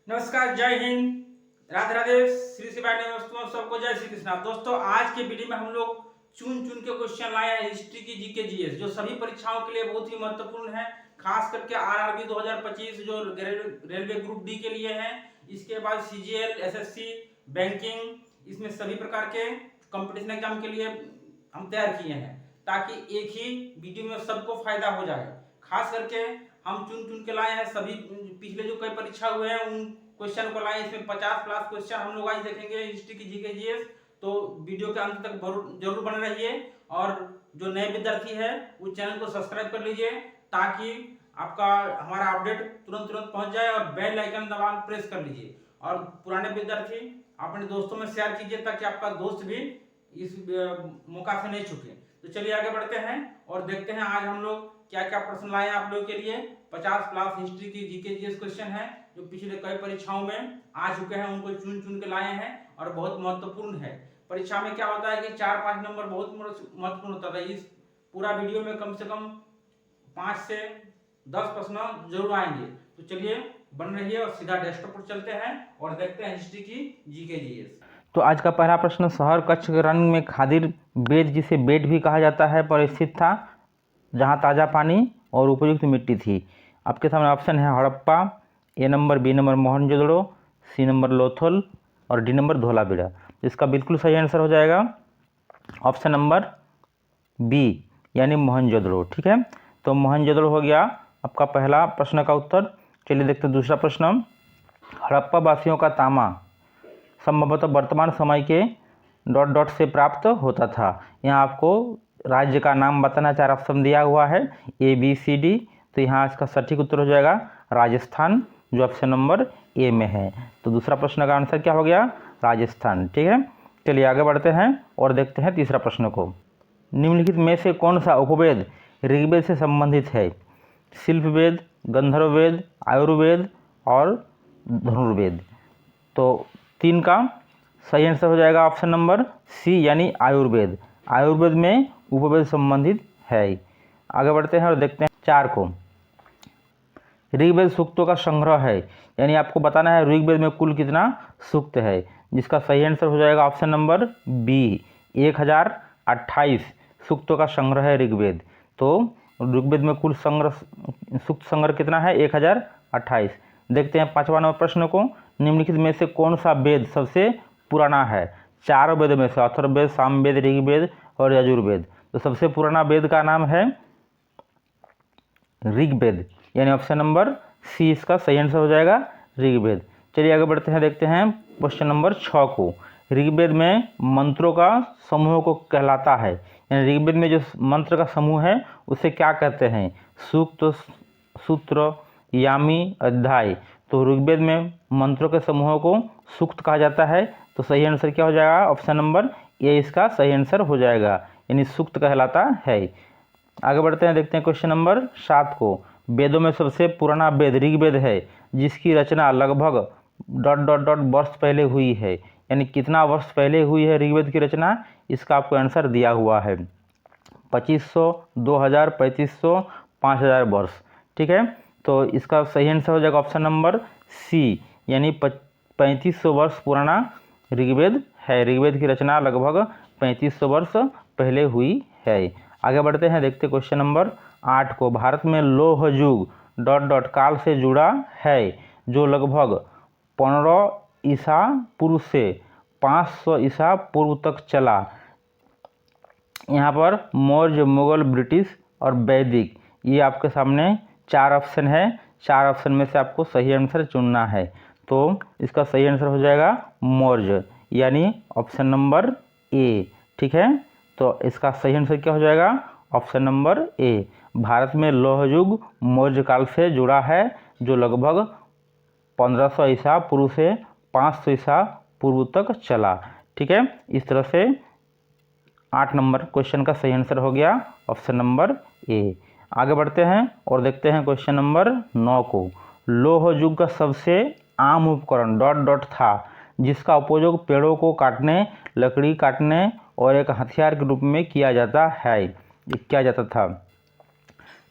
नमस्कार, जय हिंद, राधे राधे, श्री शिवाय नमस्तुभ्यं, सबको जय श्री कृष्णा। दोस्तों, आज के वीडियो में हम लोग चुन चुन के क्वेश्चन लाए हैं हिस्ट्री की, जीके जीएस, जो सभी परीक्षाओं के लिए बहुत ही महत्वपूर्ण है। खास करके आरआरबी 2025 जो रेलवे ग्रुप डी के लिए है, इसके बाद सीजीएल, एसएससी, बैंकिंग, इसमें सभी प्रकार के कंपटीशन एग्जाम के लिए हम तैयार किए हैं, ताकि एक ही वीडियो में सबको फायदा हो जाए। खास करके हम चुन चुन के लाए हैं, सभी पिछले जो कई परीक्षा हुए हैं उन क्वेश्चन को लाए। इसमें 50+ क्वेश्चन हम लोग आज देखेंगे हिस्ट्री की, जीके जीएस। तो वीडियो के अंत तक जरूर बने रहिए, और जो नए विद्यार्थी है वो चैनल को सब्सक्राइब कर लीजिए, ताकि आपका हमारा अपडेट तुरंत पहुंच जाए, और बेल आइकन दबा प्रेस कर लीजिए। और पुराने विद्यार्थी अपने दोस्तों में शेयर कीजिए, ताकि आपका दोस्त भी इस मौका से नहीं चुके। तो चलिए आगे बढ़ते हैं और देखते हैं आज हम लोग क्या क्या प्रश्न लाए हैं आप लोगों के लिए। 50+ हिस्ट्री की, जीके जीएस क्वेश्चन है, जो पिछले कई परीक्षाओं में आ चुके हैं, उनको चुन चुन के लाए हैं और बहुत महत्वपूर्ण है। परीक्षा में क्या होता है कि 4-5 नंबर बहुत महत्वपूर्ण होता है। इस पूरा वीडियो में कम से कम 5 से 10 प्रश्न जरूर आएंगे। तो चलिए बन रही है और सीधा डेस्कटॉप पर चलते हैं और देखते हैं हिस्ट्री की, जीके जीएस। तो आज का पहला प्रश्न, शहर कच्छ रण में खादिर बेद, जिसे बेट भी कहा जाता है, पर स्थित था, जहां ताज़ा पानी और उपयुक्त मिट्टी थी। आपके सामने ऑप्शन है Harappa, A number, B number Mohenjodaro, C number Lothal और डी नंबर धोलावीरा। इसका बिल्कुल सही आंसर हो जाएगा ऑप्शन नंबर बी, यानी मोहनजोदड़ो। ठीक है, तो मोहनजोदड़ो हो गया आपका पहला प्रश्न का उत्तर। चलिए देखते हैं दूसरा प्रश्न। हड़प्पा वासियों का तांबा संभवतः वर्तमान समय के ... से प्राप्त होता था। यहाँ आपको राज्य का नाम बताना, 4 ऑप्शन दिया हुआ है, ए बी सी डी। तो यहाँ इसका सटीक उत्तर हो जाएगा राजस्थान, जो ऑप्शन नंबर ए में है। तो दूसरा प्रश्न का आंसर क्या हो गया? राजस्थान। ठीक है, चलिए आगे बढ़ते हैं और देखते हैं तीसरा प्रश्न को। निम्नलिखित में से कौन सा उपवेद ऋग्वेद से संबंधित है? शिल्पवेद, गंधर्ववेद, आयुर्वेद और धनुर्वेद। तो 3 का सही आंसर हो जाएगा ऑप्शन नंबर सी, यानी आयुर्वेद। आयुर्वेद में उपवेद संबंधित है। आगे बढ़ते हैं और देखते हैं 4 को। ऋग्वेद सूक्तों का संग्रह है, यानी आपको बताना है ऋग्वेद में कुल कितना सूक्त है, जिसका सही आंसर हो जाएगा ऑप्शन नंबर बी, 1028 सूक्तों का संग्रह है ऋग्वेद। तो ऋग्वेद में कुल सूक्त संग्रह कितना है? 1028। देखते हैं 5वां नंबर प्रश्न को। निम्नलिखित में से कौन सा वेद सबसे पुराना है? 4 वेद में से, अथर्ववेद, सामवेद, ऋग्वेद और यजुर्वेद। तो सबसे पुराना वेद का नाम है ऋग्वेद, यानी ऑप्शन नंबर सी इसका सही आंसर हो जाएगा, ऋग्वेद। चलिए आगे बढ़ते हैं, देखते हैं क्वेश्चन नंबर 6 को। ऋग्वेद में मंत्रों का समूह को कहलाता है, यानी ऋग्वेद में जो मंत्र का समूह है उसे क्या कहते हैं? सूक्त, सूत्र, यामी, अध्याय। तो ऋग्वेद में मंत्रों के समूहों को सूक्त कहा जाता है। तो सही आंसर क्या हो जाएगा? ऑप्शन नंबर ए इसका सही आंसर हो जाएगा, यानी सूक्त कहलाता है। आगे बढ़ते हैं, देखते हैं क्वेश्चन नंबर 7 को। वेदों में सबसे पुराना वेद ऋग्वेद है, जिसकी रचना लगभग ... वर्ष पहले हुई है, यानी कितना वर्ष पहले हुई है ऋग्वेद की रचना? इसका आपको आंसर दिया हुआ है 2500, 2000, 3500, 5000 वर्ष। ठीक है, तो इसका सही आंसर हो जाएगा ऑप्शन नंबर सी, यानी 3500 वर्ष पुराना ऋग्वेद है। ऋग्वेद की रचना लगभग 3500 वर्ष पहले हुई है। आगे बढ़ते हैं, देखते क्वेश्चन नंबर 8 को। भारत में लोह युग ... काल से जुड़ा है, जो लगभग 15 ईसा पूर्व से 500 ईसा पूर्व तक चला। यहाँ पर मौर्य, मुगल, ब्रिटिश और वैदिक, ये आपके सामने 4 ऑप्शन है। 4 ऑप्शन में से आपको सही आंसर चुनना है। तो इसका सही आंसर हो जाएगा मौर्य, यानी ऑप्शन नंबर ए। ठीक है, तो इसका सही आंसर क्या हो जाएगा? ऑप्शन नंबर ए। भारत में लौह युग मौर्य काल से जुड़ा है, जो लगभग 1500 ईसा पूर्व से 500 ईसा पूर्व तक चला। ठीक है, इस तरह से 8 नंबर क्वेश्चन का सही आंसर हो गया ऑप्शन नंबर ए। आगे बढ़ते हैं और देखते हैं क्वेश्चन नंबर 9 को। लौह युग का सबसे आम उपकरण ... था, जिसका उपयोग पेड़ों को काटने, लकड़ी काटने और एक हथियार के रूप में किया जाता है। ये किया जाता था?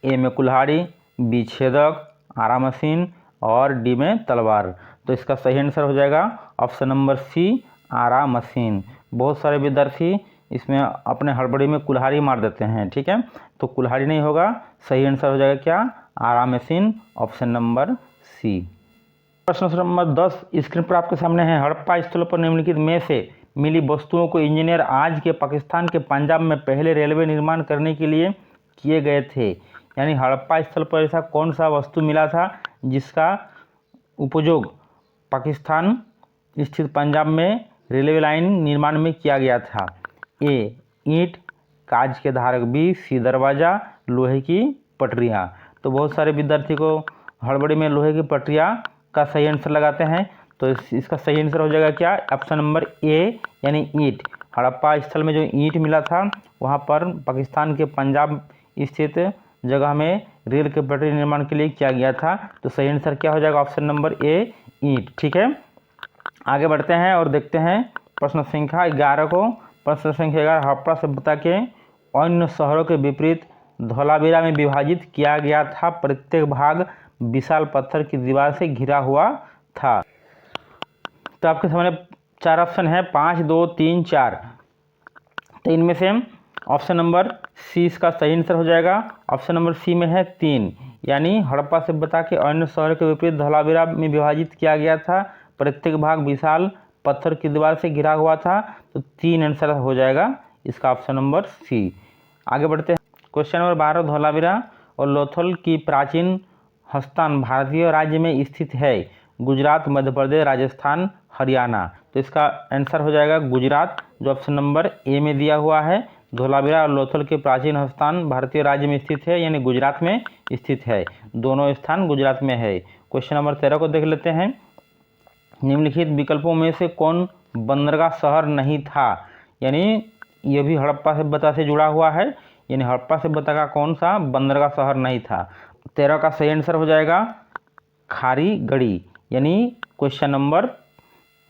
ए में कुल्हाड़ी, बी छेदक, आरा मशीन और डी में तलवार। तो इसका सही आंसर हो जाएगा ऑप्शन नंबर सी, आरा मशीन। बहुत सारे विद्यार्थी इसमें अपने हड़बड़ी में कुल्हाड़ी मार देते हैं, ठीक है, तो कुल्हाड़ी नहीं होगा, सही आंसर हो जाएगा क्या, आरा मशीन, ऑप्शन नंबर सी। प्रश्न नंबर 10 स्क्रीन पर आपके सामने है। हड़प्पा स्थलों पर निम्नलिखित में से मिली वस्तुओं को इंजीनियर आज के पाकिस्तान के पंजाब में पहले रेलवे निर्माण करने के लिए किए गए थे। यानी हड़प्पा स्थल पर ऐसा कौन सा वस्तु मिला था जिसका उपयोग पाकिस्तान स्थित पंजाब में रेलवे लाइन निर्माण में किया गया था। ए ईंट, कांच के धारक, बी सी दरवाज़ा, लोहे की पटरियाँ। तो बहुत सारे विद्यार्थी को हड़बड़ी में लोहे की पटरियाँ का सही आंसर लगाते हैं, तो इसका सही आंसर हो जाएगा क्या, ऑप्शन नंबर ए यानी ईंट। हड़प्पा स्थल में जो ईंट मिला था वहाँ पर पाकिस्तान के पंजाब स्थित जगह में रेल के पटरी निर्माण के लिए किया गया था। तो सही आंसर क्या हो जाएगा, ऑप्शन नंबर ए ईंट। ठीक है, आगे बढ़ते हैं और देखते हैं प्रश्न संख्या 11 को। प्रश्न संख्या 11, हड़प्पा सभ्यता के अन्य शहरों के विपरीत धौलावीरा में विभाजित किया गया था। प्रत्येक भाग विशाल पत्थर की दीवार से घिरा हुआ था। तो आपके सामने 4 ऑप्शन है, 5, 2, 3, 4। तो इनमें से ऑप्शन नंबर सी इसका सही आंसर हो जाएगा। ऑप्शन नंबर सी में है 3, यानी हड़प्पा सभ्यता के अन्य शहरों के विपरीत धौलावीरा में विभाजित किया गया था। प्रत्येक भाग विशाल पत्थर की दीवार से घिरा हुआ था। तो 3 आंसर हो जाएगा इसका, ऑप्शन नंबर सी। आगे बढ़ते हैं। क्वेश्चन नंबर 12, धौलावीरा और लोथल की प्राचीन स्थान भारतीय राज्य में स्थित है। गुजरात, मध्य प्रदेश, राजस्थान, हरियाणा। तो इसका आंसर हो जाएगा गुजरात, जो ऑप्शन नंबर ए में दिया हुआ है। धौलावीरा और लोथल के प्राचीन स्थान भारतीय राज्य में स्थित है, यानी गुजरात में स्थित है। दोनों स्थान गुजरात में है। क्वेश्चन नंबर 13 को देख लेते हैं। निम्नलिखित विकल्पों में से कौन बंदरगाह शहर नहीं था। यानी ये भी हड़प्पा सभ्यता से जुड़ा हुआ है, यानी हड़प्पा सभ्यता का कौन सा बंदरगाह शहर नहीं था। 13 का सही आंसर हो जाएगा खारीगढ़ी, यानी क्वेश्चन नंबर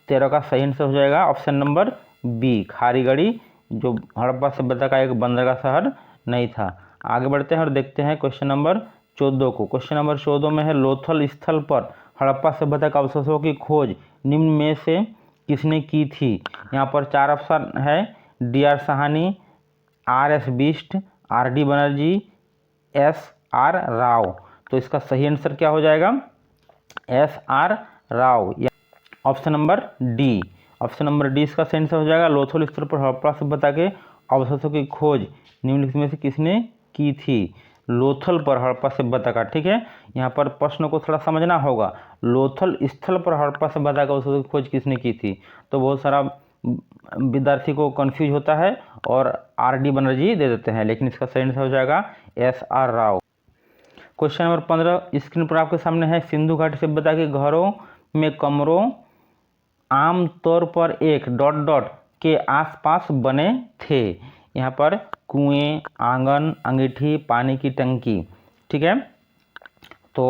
13 का सही आंसर हो जाएगा ऑप्शन नंबर बी, खारीगढ़ी, जो हड़प्पा सभ्यता का एक बंदरगाह शहर नहीं था। आगे बढ़ते हैं और देखते हैं क्वेश्चन नंबर 14 को। क्वेश्चन नंबर 14 में है, लोथल स्थल पर हड़प्पा सभ्यता के अवशेषों की खोज निम्न में से किसने की थी। यहाँ पर 4 ऑप्शन है, DR. Sahni, RS. Bisht, RD. Banerjee, SR. Rao. तो इसका सही आंसर क्या हो जाएगा, SR. Rao, option number D. Option number D इसका सही आंसर हो जाएगा। लोथल स्थल पर हड़प्पा सभ्यता के अवशेषों की खोज निम्नलिखित में से किसने की थी। लोथल पर हड़प्पा सभ्यता का, ठीक है, यहाँ पर प्रश्न को थोड़ा समझना होगा। लोथल स्थल पर हड़प्पा सभ्यता के अवशेषों की खोज किसने की थी। तो बहुत सारा विद्यार्थी को कंफ्यूज होता है और आर.डी. बनर्जी दे देते हैं, लेकिन इसका सही आंसर हो जाएगा SR. Rao. Question number 15 screen पर आपके सामने है। सिंधु घाटी सभ्यता के घरों में कमरों आम तौर पर एक ... के आसपास बने थे। यहाँ पर कुएं, आंगन, अंगीठी, पानी की टंकी, ठीक है। तो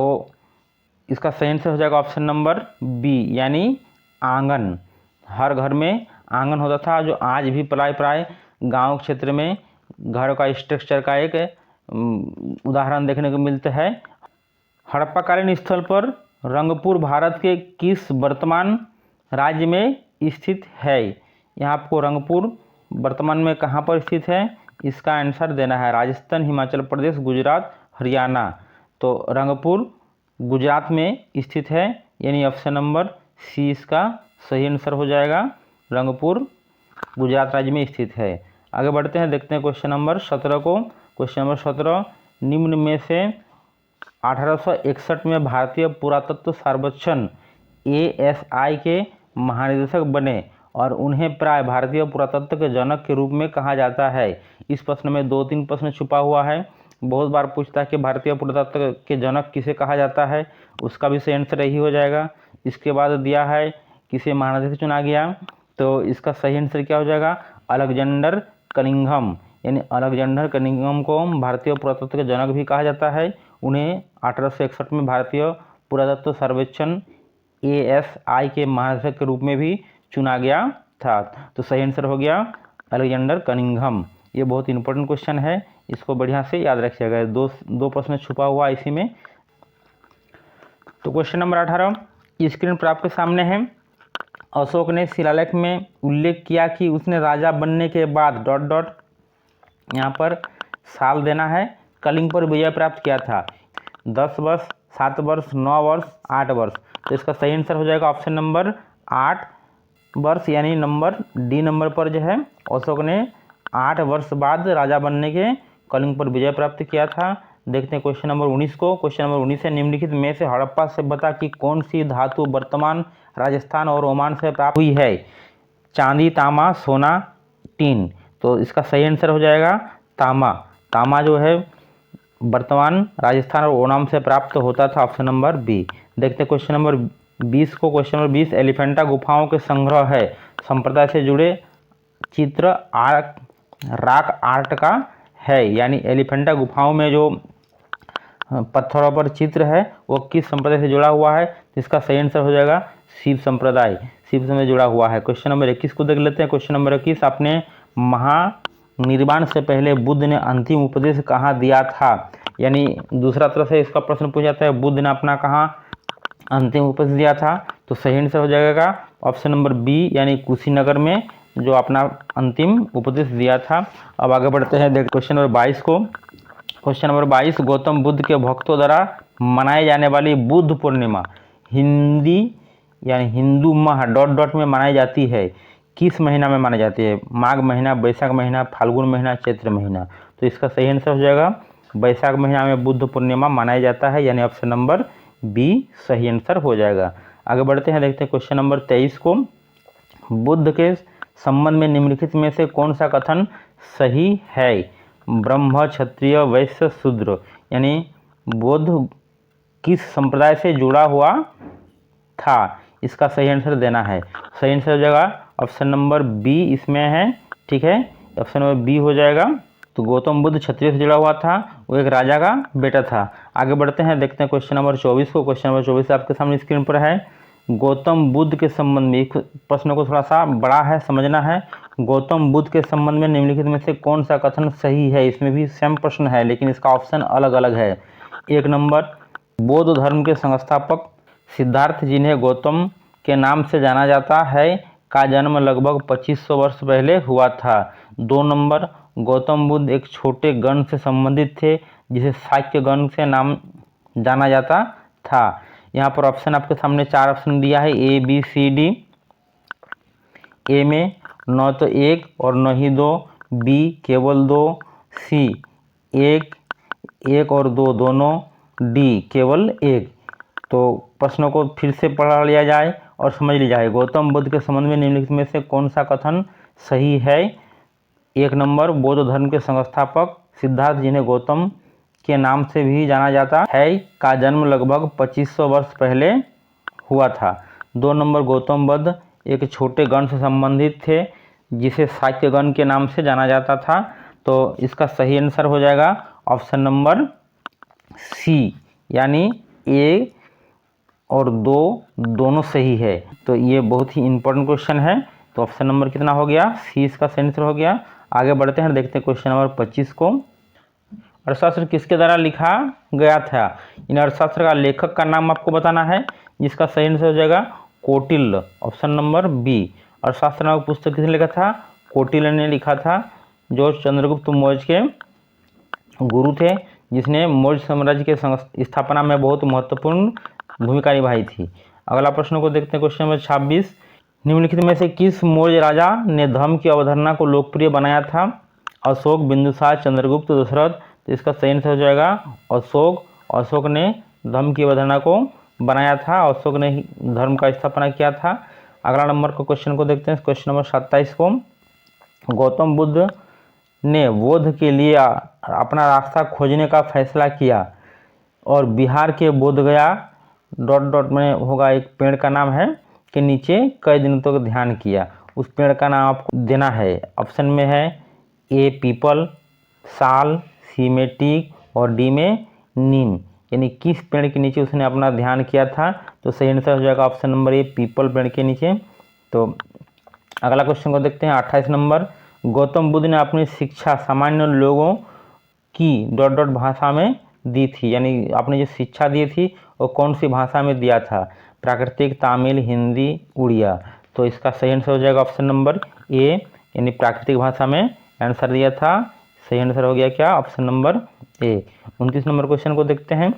इसका सही आंसर हो जाएगा ऑप्शन नंबर बी, यानी आंगन। हर घर में आंगन होता था, जो आज भी प्राय गांव क्षेत्र में घर का स्ट्रक्चर का एक उदाहरण देखने को मिलता है। हड़प्पाकालीन स्थल पर रंगपुर भारत के किस वर्तमान राज्य में स्थित है। यहाँ आपको रंगपुर वर्तमान में कहाँ पर स्थित है, इसका आंसर देना है। राजस्थान, हिमाचल प्रदेश, गुजरात, हरियाणा। तो रंगपुर गुजरात में स्थित है, यानी ऑप्शन नंबर सी इसका सही आंसर हो जाएगा। रंगपुर गुजरात राज्य में स्थित है। आगे बढ़ते हैं, देखते हैं क्वेश्चन नंबर 17 को। क्वेश्चन नंबर 17, निम्न में से 1861 में भारतीय पुरातत्व सर्वेक्षण ASI के महानिदेशक बने और उन्हें प्राय भारतीय पुरातत्व के जनक के रूप में कहा जाता है। इस प्रश्न में 2-3 प्रश्न छुपा हुआ है। बहुत बार पूछता है कि भारतीय पुरातत्व के जनक किसे कहा जाता है, उसका भी सही आंसर यही हो जाएगा। इसके बाद दिया है किसे महानिदेशक चुना गया, तो इसका सही आंसर क्या हो जाएगा, अलेक्जेंडर कनिंघम, यानी अलेक्जेंडर कनिंघम को भारतीय पुरातत्व के जनक भी कहा जाता है। उन्हें 1861 में भारतीय पुरातत्व सर्वेक्षण ASI के महानिदेशक के रूप में भी चुना गया था। तो सही आंसर हो गया अलेक्जेंडर कनिंघम। ये बहुत इंपॉर्टेंट क्वेश्चन है, इसको बढ़िया से याद रखिएगा। दो प्रश्न छुपा हुआ इसी में। तो क्वेश्चन नंबर 18, स्क्रीन पर आपके सामने है। अशोक ने शिलालेख में उल्लेख किया कि उसने राजा बनने के बाद डॉट डॉट यहाँ पर साल देना है, कलिंग पर विजय प्राप्त किया था। 10 वर्ष, 7 वर्ष, 9 वर्ष, 8 वर्ष। तो इसका सही आंसर हो जाएगा ऑप्शन नंबर 8 वर्ष, यानी नंबर डी नंबर पर जो है अशोक ने 8 वर्ष बाद राजा बनने के कलिंग पर विजय प्राप्त किया था। देखते हैं क्वेश्चन नंबर 19 को। क्वेश्चन नंबर 19 है, निम्नलिखित में से हड़प्पा सभ्यता की कौन सी धातु वर्तमान राजस्थान और ओमान से प्राप्त हुई है? चांदी, तांबा, सोना, टीन। तो इसका सही आंसर हो जाएगा तांबा। तांबा जो है वर्तमान राजस्थान और ओमान से प्राप्त होता था, ऑप्शन नंबर बी। देखते हैं क्वेश्चन नंबर 20 को। क्वेश्चन नंबर 20, एलिफेंटा गुफाओं के संग्रह है, संप्रदाय से जुड़े चित्र रॉक आर्ट का है, यानी एलिफेंटा गुफाओं में जो पत्थरों पर चित्र है वो किस संप्रदाय से जुड़ा हुआ है? तो इसका सही आंसर हो जाएगा शिव संप्रदाय, शिव से जुड़ा हुआ है। क्वेश्चन नंबर 21 को देख लेते हैं। क्वेश्चन नंबर 21, अपने महानिर्वाण से पहले बुद्ध ने अंतिम उपदेश कहाँ दिया था? यानी दूसरा तरह से इसका प्रश्न पूछा जाता है, बुद्ध ने अपना कहाँ अंतिम उपदेश दिया था? तो सही आंसर हो जाएगा ऑप्शन नंबर बी, यानी कुशीनगर में जो अपना अंतिम उपदेश दिया था। अब आगे बढ़ते हैं, देख क्वेश्चन नंबर 22 को। क्वेश्चन नंबर 22, गौतम बुद्ध के भक्तों द्वारा मनाई जाने वाली बुद्ध पूर्णिमा हिंदी यानी हिंदू माह डॉट डॉट में मनाई जाती है, किस महीना में मानी जाती है? माघ महीना, बैसाख महीना, फाल्गुन महीना, चैत्र महीना। तो इसका सही आंसर हो जाएगा बैसाख महीना में बुद्ध पूर्णिमा मनाया जाता है, यानी ऑप्शन नंबर बी सही आंसर हो जाएगा। आगे बढ़ते हैं, देखते हैं क्वेश्चन नंबर 23 को। बुद्ध के संबंध में निम्नलिखित में से कौन सा कथन सही है? ब्रह्म, क्षत्रिय, वैश्य, शूद्र। यानी बुद्ध किस संप्रदाय से जुड़ा हुआ था? इसका सही आंसर देना है। सही आंसर हो जाएगा ऑप्शन नंबर बी इसमें है, ठीक है, ऑप्शन नंबर बी हो जाएगा। तो गौतम बुद्ध क्षत्रिय से जुड़ा हुआ था, वो एक राजा का बेटा था। आगे बढ़ते हैं, देखते हैं क्वेश्चन नंबर 24 को। क्वेश्चन नंबर 24 आपके सामने स्क्रीन पर है। गौतम बुद्ध के संबंध में, प्रश्न को थोड़ा सा बड़ा है, समझना है। गौतम बुद्ध के संबंध में निम्नलिखित में से कौन सा कथन सही है? इसमें भी सेम प्रश्न है, लेकिन इसका ऑप्शन अलग अलग है। 1 नंबर, बौद्ध धर्म के संस्थापक सिद्धार्थ, जिन्हें गौतम के नाम से जाना जाता है, का जन्म लगभग 2500 वर्ष पहले हुआ था। 2 नंबर, गौतम बुद्ध एक छोटे गण से संबंधित थे, जिसे शाक्य गण से नाम जाना जाता था। यहाँ पर ऑप्शन आपके सामने 4 ऑप्शन दिया है, ए बी सी डी। ए में न तो 1 और न ही 2, बी केवल 2, सी 1 और 2 दोनों, डी केवल 1। तो प्रश्नों को फिर से पढ़ लिया जाए और समझ लिया जाए। गौतम बुद्ध के संबंध में निम्नलिखित में से कौन सा कथन सही है? 1 नंबर, बौद्ध धर्म के संस्थापक सिद्धार्थ, जिन्हें गौतम के नाम से भी जाना जाता है, का जन्म लगभग 2500 वर्ष पहले हुआ था। 2 नंबर, गौतम बुद्ध एक छोटे गण से संबंधित थे, जिसे शाक्य गण के नाम से जाना जाता था। तो इसका सही आंसर हो जाएगा ऑप्शन नंबर सी, यानी ए और 2 दोनों सही है। तो ये बहुत ही इंपॉर्टेंट क्वेश्चन है। तो ऑप्शन नंबर कितना हो गया? सी इसका सही आंसर हो गया। आगे बढ़ते हैं, देखते हैं क्वेश्चन नंबर 25 को। अर्थशास्त्र किसके द्वारा लिखा गया था? इन अर्थशास्त्र का लेखक का नाम आपको बताना है, जिसका सही आंसर हो जाएगा कौटिल्य, ऑप्शन नंबर बी। अर्थशास्त्र नामक पुस्तक किसने लिखा था? कौटिल्य ने लिखा था, जो चंद्रगुप्त मौर्य के गुरु थे, जिसने मौर्य साम्राज्य के स्थापना में बहुत महत्वपूर्ण भूमिका निभाई थी। अगला प्रश्न को देखते हैं, क्वेश्चन नंबर 26। निम्नलिखित में से किस मौर्य राजा ने धर्म की अवधारणा को लोकप्रिय बनाया था? अशोक, बिंदुसार, चंद्रगुप्त, दशरथ। तो इसका सही आंसर हो जाएगा अशोक। अशोक ने धर्म की अवधारणा को बनाया था, अशोक ने धर्म का स्थापना किया था। अगला नंबर को क्वेश्चन को देखते हैं, क्वेश्चन नंबर 27 को। गौतम बुद्ध ने बोध के लिए अपना रास्ता खोजने का फैसला किया और बिहार के बोधगया डॉट डॉट में होगा एक पेड़ का नाम है के नीचे कई दिनों तक ध्यान किया। उस पेड़ का नाम आपको देना है। ऑप्शन में है ए पीपल, साल, सी में टीक और डी में नीम। यानी किस पेड़ के नीचे उसने अपना ध्यान किया था? तो सही आंसर हो जाएगा ऑप्शन नंबर ए पीपल पेड़ के नीचे। तो अगला क्वेश्चन को देखते हैं, 28 नंबर। गौतम बुद्ध ने अपनी शिक्षा सामान्य लोगों की डॉट डॉट भाषा में दी थी, यानी आपने जो शिक्षा दी थी वो कौन सी भाषा में दिया था? प्राकृतिक, तमिल, हिंदी, उड़िया। तो इसका सही आंसर हो जाएगा ऑप्शन नंबर ए, यानी प्राकृतिक भाषा में आंसर दिया था। सही आंसर हो गया क्या? ऑप्शन नंबर ए। 29 नंबर क्वेश्चन को देखते हैं।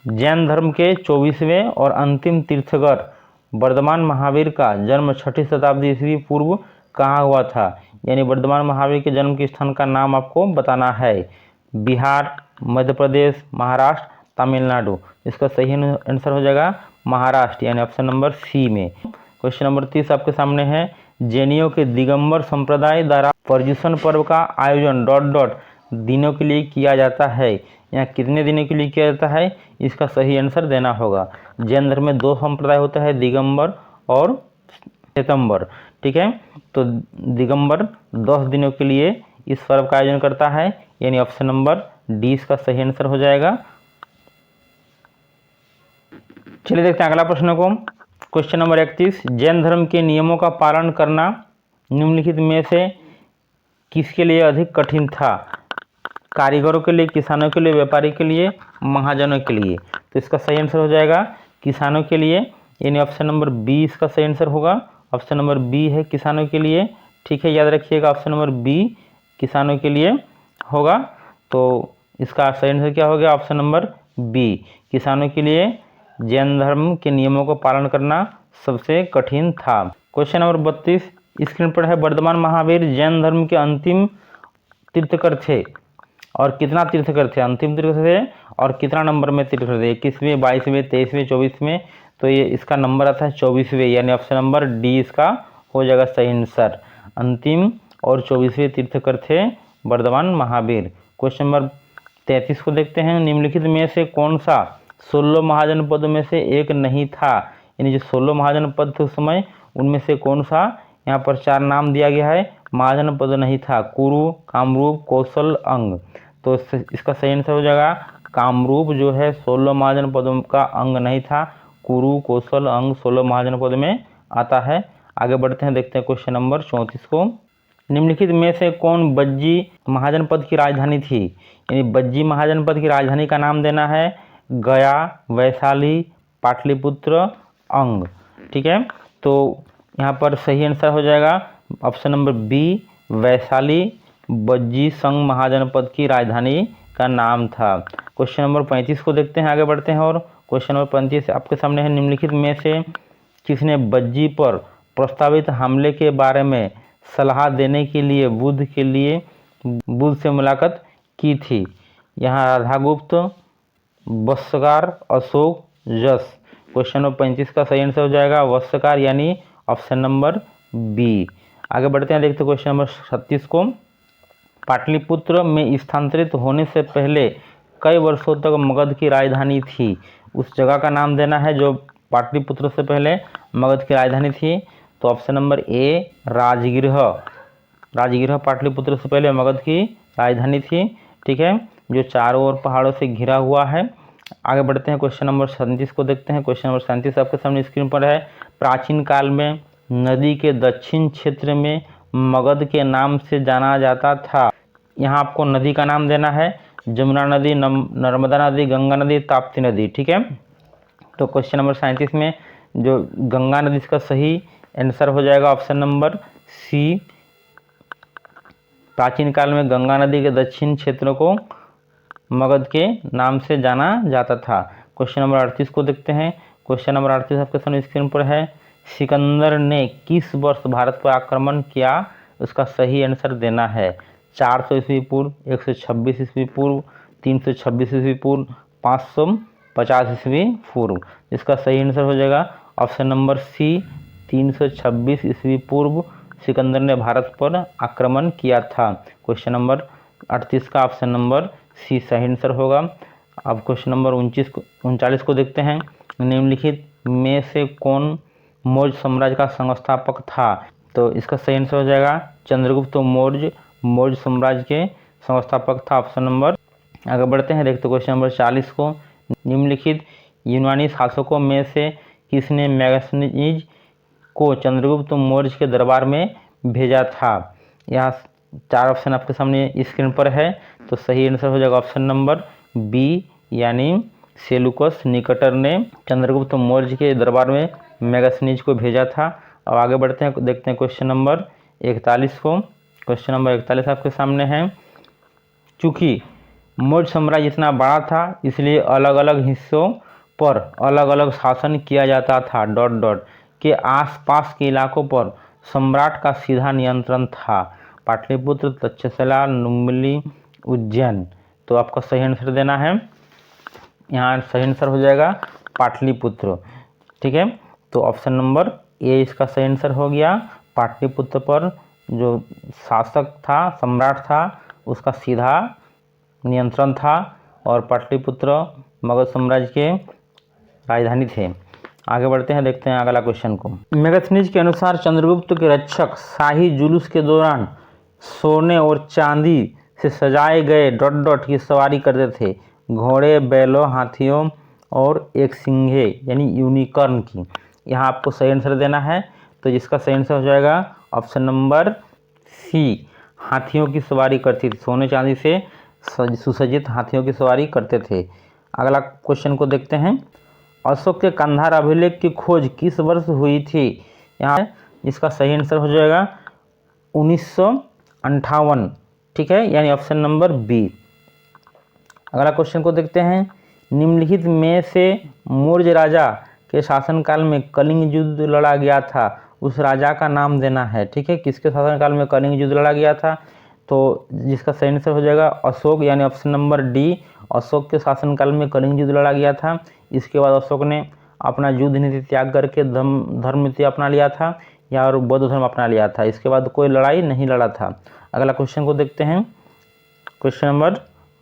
जैन धर्म के 24वें और अंतिम तीर्थंकर वर्धमान महावीर का जन्म 6ठी शताब्दी ईस्वी पूर्व कहाँ हुआ था? यानी वर्धमान महावीर के जन्म के स्थान का नाम आपको बताना है। बिहार, मध्य प्रदेश, महाराष्ट्र, तमिलनाडु। इसका सही आंसर हो जाएगा महाराष्ट्र, यानी ऑप्शन नंबर सी में। क्वेश्चन नंबर 30 आपके सामने है। जैनियों के दिगंबर संप्रदाय द्वारा पर्युषण पर्व का आयोजन ... दिनों के लिए किया जाता है। यहाँ कितने दिनों के लिए किया जाता है? इसका सही आंसर देना होगा। जैन धर्म में 2 संप्रदाय होता है, दिगंबर और श्वेतंबर। ठीक है, तो दिगंबर 10 दिनों के लिए इस पर्व का आयोजन करता है, यानी ऑप्शन नंबर डी इसका सही आंसर हो जाएगा। चलिए देखते हैं अगला प्रश्न को। Question number 31। जैन धर्म के नियमों का पालन करना निम्नलिखित में से किसके लिए अधिक कठिन था? कारीगरों के लिए, किसानों के लिए, व्यापारी के लिए, महाजनों के लिए। तो इसका सही आंसर हो जाएगा किसानों के लिए, यानी ऑप्शन नंबर बी इसका सही आंसर होगा। ऑप्शन नंबर बी है किसानों के लिए। ठीक है, याद रखिएगा ऑप्शन नंबर बी किसानों के लिए होगा। तो इसका सही आंसर क्या हो गया? ऑप्शन नंबर बी, किसानों के लिए जैन धर्म के नियमों को पालन करना सबसे कठिन था। क्वेश्चन नंबर 32 स्क्रीन पर है। वर्धमान महावीर जैन धर्म के अंतिम तीर्थंकर थे और कितना तीर्थंकर थे? अंतिम तीर्थंकर थे और कितना नंबर में तीर्थंकर थे? 21वें, 22वें, 23वें, 24वें। तो ये इसका नंबर आता है 24वें, यानी ऑप्शन नंबर डी इसका हो जाएगा सही आंसर। अंतिम और 24वें तीर्थंकर थे वर्धमान महावीर। क्वेश्चन नंबर 33 को देखते हैं। निम्नलिखित में से कौन सा 16 महाजनपद में से एक नहीं था? यानी जो 16 महाजनपद थे उस समय, उनमें से कौन सा? यहाँ पर 4 नाम दिया गया है, महाजनपद नहीं था। कुरु, कामरूप, कौशल, अंग। तो इसका सही आंसर हो जाएगा कामरूप जो है 16 महाजनपदों का अंग नहीं था। कुरु, कौशल, अंग 16 महाजनपद में आता है। आगे बढ़ते हैं, देखते हैं क्वेश्चन नंबर 34 को। निम्नलिखित में से कौन बज्जी महाजनपद की राजधानी थी? यानी बज्जी महाजनपद की राजधानी का नाम देना है। गया, वैशाली, पाटलिपुत्र, अंग। ठीक है, तो यहाँ पर सही आंसर हो जाएगा ऑप्शन नंबर बी वैशाली बज्जी संघ महाजनपद की राजधानी का नाम था। क्वेश्चन नंबर 35 को देखते हैं, आगे बढ़ते हैं। और क्वेश्चन नंबर 35 आपके सामने है। निम्नलिखित में से किसने बज्जी पर प्रस्तावित हमले के बारे में सलाह देने के लिए बुद्ध से मुलाकात की थी? यहाँ राधागुप्त, वत्सकार, अशोक, जस। क्वेश्चन नंबर 35 का सही आंसर हो जाएगा वत्सकार, यानी ऑप्शन नंबर बी। आगे बढ़ते हैं, देखते हैं क्वेश्चन नंबर 36 को। पाटलिपुत्र में स्थानांतरित होने से पहले कई वर्षों तक मगध की राजधानी थी? उस जगह का नाम देना है जो पाटलिपुत्र से पहले मगध की राजधानी थी। तो option number A Rajgriha. Rajgriha Pataliputra से पहले मगध की राजधानी थी। ठीक है, जो चारों ओर पहाड़ों से घिरा हुआ है। आगे बढ़ते हैं, क्वेश्चन नंबर 37 को देखते हैं। क्वेश्चन नंबर 37 आपके सामने स्क्रीन पर है। प्राचीन काल में नदी के दक्षिण क्षेत्र में मगध के नाम से जाना जाता था। यहाँ आपको नदी का नाम देना है। जमुना नदी, नर्मदा नदी, गंगा नदी, ताप्ती नदी। ठीक है, तो क्वेश्चन नंबर 37 में जो गंगा नदी का सही आंसर हो जाएगा ऑप्शन नंबर सी। प्राचीन काल में गंगा नदी के दक्षिण क्षेत्र को मगध के नाम से जाना जाता था। क्वेश्चन नंबर 38 को देखते हैं। क्वेश्चन नंबर 38 आपके सामने स्क्रीन पर है। सिकंदर ने किस वर्ष भारत पर आक्रमण किया? उसका सही आंसर देना है। 400 ईस्वी पूर्व, 126 ईस्वी पूर्व, 326 ईस्वी पूर्व, 550 ईस्वी पूर्व। इसका सही आंसर हो जाएगा ऑप्शन नंबर सी 326 ईस्वी पूर्व सिकंदर ने भारत पर आक्रमण किया था। क्वेश्चन नंबर 38 का ऑप्शन नंबर सी सही आंसर होगा। अब क्वेश्चन नंबर 39 को देखते हैं। निम्नलिखित में से कौन मौर्य साम्राज्य का संस्थापक था? तो इसका सही आंसर हो जाएगा चंद्रगुप्त मौर्य साम्राज्य के संस्थापक था, ऑप्शन नंबर। आगे बढ़ते हैं, देखते क्वेश्चन नंबर 40 को। निम्नलिखित यूनानी शासकों में से किसने मैगस्थनीज को चंद्रगुप्त मौर्य के दरबार में भेजा था? यहाँ 4 ऑप्शन आपके सामने स्क्रीन पर है, तो सही आंसर हो जाएगा ऑप्शन नंबर बी यानी सेलुकस निकटर ने चंद्रगुप्त मौर्य के दरबार में मैगस्थनीज को भेजा था। अब आगे बढ़ते हैं, देखते हैं क्वेश्चन नंबर 41 को। क्वेश्चन नंबर 41 आपके सामने है। चूँकि मौर्य साम्राज्य इतना बड़ा था इसलिए अलग अलग हिस्सों पर अलग अलग शासन किया जाता था। डॉट डॉट के आसपास के इलाकों पर सम्राट का सीधा नियंत्रण था। पाटलिपुत्र, तक्षशिला, नुम्बली, उज्जैन। तो आपका सही आंसर देना है, यहाँ सही आंसर हो जाएगा पाटलिपुत्र। ठीक है, तो ऑप्शन नंबर ए इसका सही आंसर हो गया। पाटलिपुत्र पर जो शासक था, सम्राट था, उसका सीधा नियंत्रण था और पाटलिपुत्र मगध साम्राज्य के राजधानी थे। आगे बढ़ते हैं, देखते हैं अगला क्वेश्चन को। मैगस्थनीज के अनुसार चंद्रगुप्त के रक्षक शाही जुलूस के दौरान सोने और चांदी से सजाए गए डॉट डॉट की सवारी करते थे। घोड़े, बैलों, हाथियों और एक सिंघे यानी यूनिकॉर्न की। यहाँ आपको सही आंसर देना है, तो जिसका सही आंसर हो जाएगा ऑप्शन नंबर सी, हाथियों की सवारी करती थी। सोने चांदी से सुसज्जित हाथियों की सवारी करते थे। अगला क्वेश्चन को देखते हैं। अशोक के कंधार अभिलेख की खोज किस वर्ष हुई थी? यहाँ इसका सही आंसर हो जाएगा 1958। ठीक है, यानी ऑप्शन नंबर बी। अगला क्वेश्चन को देखते हैं। निम्नलिखित में से मौर्य राजा के शासनकाल में कलिंग युद्ध लड़ा गया था, उस राजा का नाम देना है। ठीक है, किसके शासनकाल में कलिंग युद्ध लड़ा गया था? तो जिसका सही आंसर हो जाएगा अशोक, यानी ऑप्शन नंबर डी। अशोक के शासनकाल में कलिंग युद्ध लड़ा गया था। इसके बाद अशोक ने अपना युद्ध नीति त्याग करके धर्म नीति अपना लिया था या और बौद्ध धर्म अपना लिया था। इसके बाद कोई लड़ाई नहीं लड़ा था। अगला क्वेश्चन को देखते हैं। Question number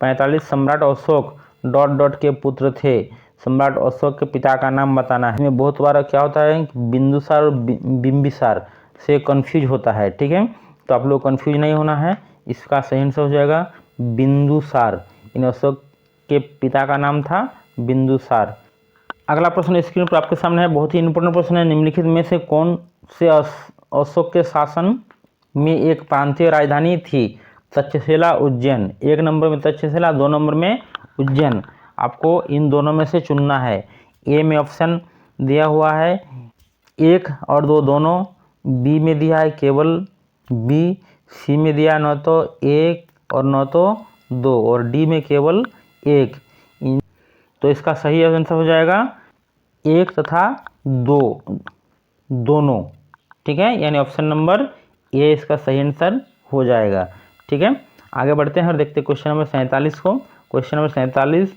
45। सम्राट अशोक डॉट डॉट के पुत्र थे। सम्राट अशोक के पिता का नाम बताना है। इसमें बहुत बार क्या होता है कि बिंदुसार और बिंबिसार से कंफ्यूज होता है। ठीक है, तो आप लोग कंफ्यूज नहीं होना है। इसका सही आंसर हो जाएगा बिंदुसार। इन अशोक के पिता का नाम था बिंदुसार। अगला प्रश्न स्क्रीन पर आपके सामने है, बहुत ही इंपॉर्टेंट प्रश्न है। निम्नलिखित में से कौन से अशोक के शासन में एक प्रांतीय राजधानी थी? तक्षशिला, उज्जैन। एक नंबर में तक्षशिला, 2 नंबर में उज्जैन। आपको इन दोनों में से चुनना है। ए में ऑप्शन दिया हुआ है 1 और 2 दोनों, बी में दिया है केवल बी, सी में दिया है न तो 1 और न तो 2 और डी में केवल 1। तो इसका सही आंसर हो जाएगा 1 तथा 2 दोनों। ठीक है, यानी ऑप्शन नंबर ए इसका सही आंसर हो जाएगा। ठीक है, आगे बढ़ते हैं और देखते हैं क्वेश्चन नंबर 47 को। Question number 47।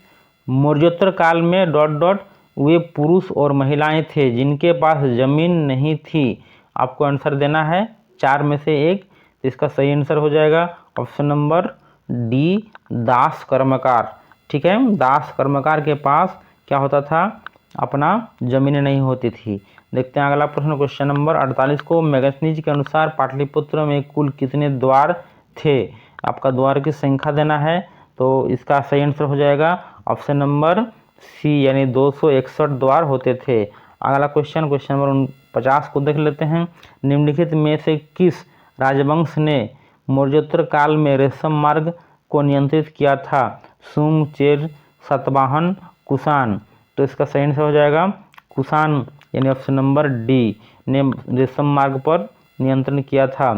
मौर्योत्तर काल में डॉट डॉट वे पुरुष और महिलाएं थे जिनके पास जमीन नहीं थी। आपको आंसर देना है 4 में से 1। इसका सही आंसर हो जाएगा ऑप्शन नंबर डी, दास कर्मकार। ठीक है, दास कर्मकार के पास क्या होता था? अपना जमीनें नहीं होती थी। देखते हैं अगला प्रश्न, क्वेश्चन नंबर 48 को। मैगस्थनीज के अनुसार पाटलिपुत्र में कुल कितने द्वार थे? आपका द्वार की संख्या देना है, तो इसका सही आंसर हो जाएगा ऑप्शन नंबर सी, यानी 261 द्वार होते थे। अगला क्वेश्चन, क्वेश्चन नंबर 50 को देख लेते हैं। निम्नलिखित में से किस राजवंश ने मौर्योत्तर काल में रेशम मार्ग को नियंत्रित किया था? सुंग, चेर, सातवाहन, कुषाण। तो इसका सही आंसर हो जाएगा कुषाण, यानी ऑप्शन नंबर डी ने रेशम मार्ग पर नियंत्रण किया था।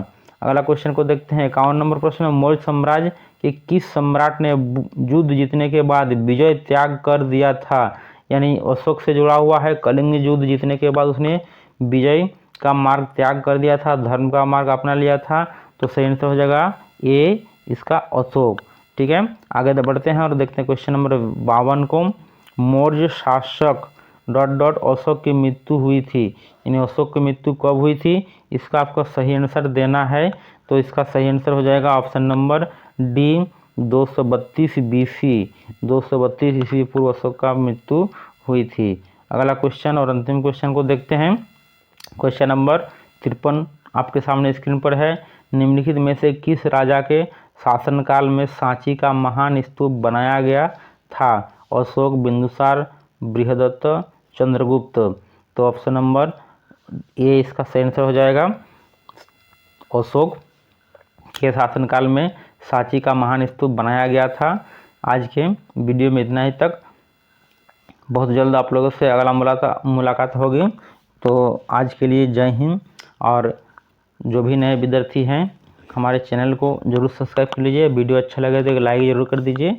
अगला क्वेश्चन को देखते हैं। 51 नंबर प्रश्न। मौर्य साम्राज्य के किस सम्राट ने युद्ध जीतने के बाद विजय त्याग कर दिया था? यानी अशोक से जुड़ा हुआ है। कलिंग युद्ध जीतने के बाद उसने विजय का मार्ग त्याग कर दिया था, धर्म का मार्ग अपना लिया था। तो सही आंसर हो जाएगा ए इसका अशोक। ठीक है, आगे बढ़ते हैं और देखते हैं क्वेश्चन नंबर 52 को। मौर्य शासक डॉट डॉट अशोक की मृत्यु हुई थी। यानी अशोक की मृत्यु कब हुई थी? इसका आपको सही आंसर देना है। तो इसका सही आंसर हो जाएगा ऑप्शन नंबर डी, 232 BC। 232 ईस्वी पूर्व अशोक का मृत्यु हुई थी। अगला क्वेश्चन और अंतिम क्वेश्चन को देखते हैं। क्वेश्चन नंबर 53 आपके सामने स्क्रीन पर है। निम्नलिखित में से किस राजा के शासनकाल में सांची का महान स्तूप बनाया गया था? अशोक, बिंदुसार, बृहदत्त, चंद्रगुप्त। तो ऑप्शन नंबर ए इसका सही आंसर हो जाएगा। अशोक के शासनकाल में सांची का महान स्तूप बनाया गया था। आज के वीडियो में इतना ही तक। बहुत जल्द आप लोगों से अगला मुलाकात होगी। तो आज के लिए जय हिंद। और जो भी नए विद्यार्थी हैं हमारे चैनल को जरूर सब्सक्राइब कर लीजिए। वीडियो अच्छा लगे तो लाइक ज़रूर कर दीजिए।